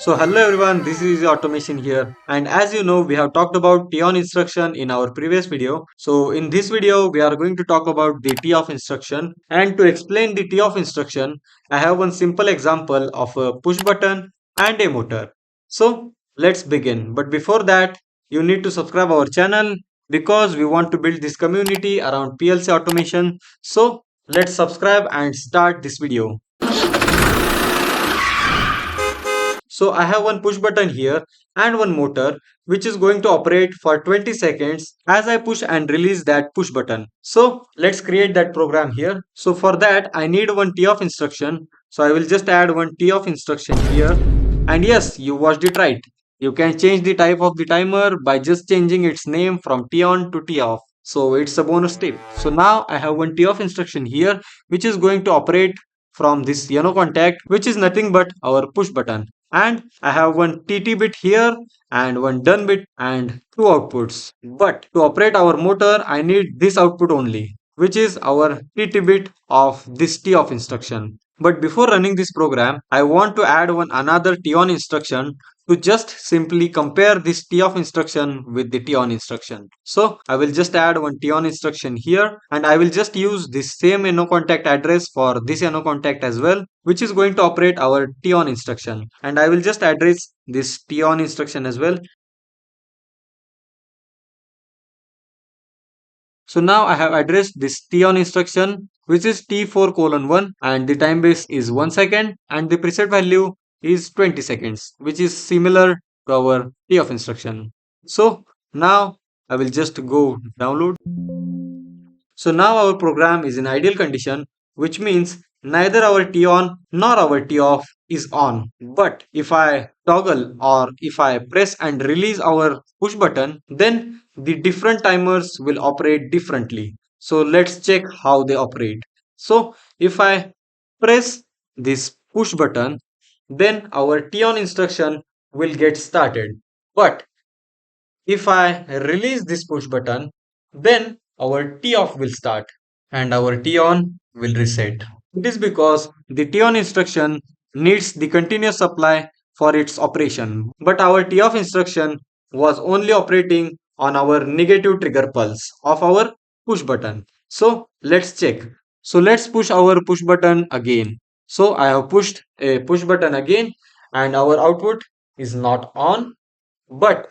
So hello everyone, this is Automation here, and as you know we have talked about TON instruction in our previous video. So in this video we are going to talk about the TOF instruction, and to explain the TOF instruction I have one simple example of a push button and a motor. So let's begin, but before that you need to subscribe our channel because we want to build this community around PLC automation. So let's subscribe and start this video. So I have one push button here and one motor which is going to operate for 20 seconds as I push and release that push button. So let's create that program here. So for that I need one TOF instruction. So I will just add one TOF instruction here. And yes, you watched it right. You can change the type of the timer by just changing its name from TON to TOF. So it's a bonus tip. So now I have one TOF instruction here which is going to operate from this yellow contact, which is nothing but our push button. And I have one TT bit here and one done bit and two outputs. But to operate our motor I need this output only, which is our TT bit of this TOF instruction. But before running this program I want to add one another TON instruction to just simply compare this TOF instruction with the TON instruction. So I will just add one TON instruction here, and I will just use this same NO contact address for this NO contact as well, which is going to operate our TON instruction. And I will just address this TON instruction as well. So now I have addressed this TON instruction, which is T4:1, and the time base is 1 second and the preset value is 20 seconds, which is similar to our TOF instruction. So now I will just go download. So now our program is in ideal condition, which means neither our TON nor our TOF is on. But if I toggle or if I press and release our push button, then the different timers will operate differently. So let's check how they operate. So if I press this push button, then our TON instruction will get started. But if I release this push button, then our TOF will start and our TON will reset. It is because the TON instruction needs the continuous supply for its operation, but our TOF instruction was only operating on our negative trigger pulse of our push button. So let's check. So let's push our push button again. So I have pushed a push button again and our output is not on, but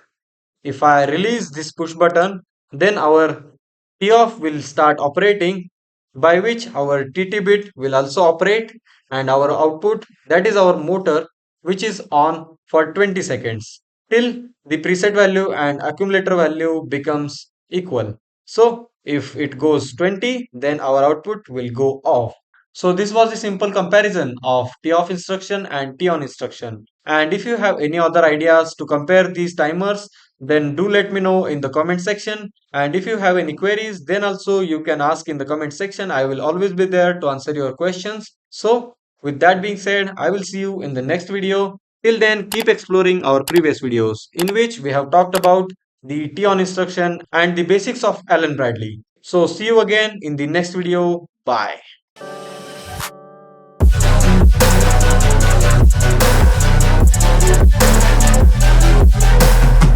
if I release this push button, then our TOF will start operating, by which our TT bit will also operate, and our output, that is our motor, which is on for 20 seconds till the preset value and accumulator value becomes equal. So if it goes 20, then our output will go off. So this was a simple comparison of TOF instruction and TON instruction. And if you have any other ideas to compare these timers, then do let me know in the comment section. And if you have any queries, then also you can ask in the comment section. I will always be there to answer your questions. So with that being said, I will see you in the next video. Till then, keep exploring our previous videos in which we have talked about the TON instruction and the basics of Allen Bradley. So see you again in the next video. Bye.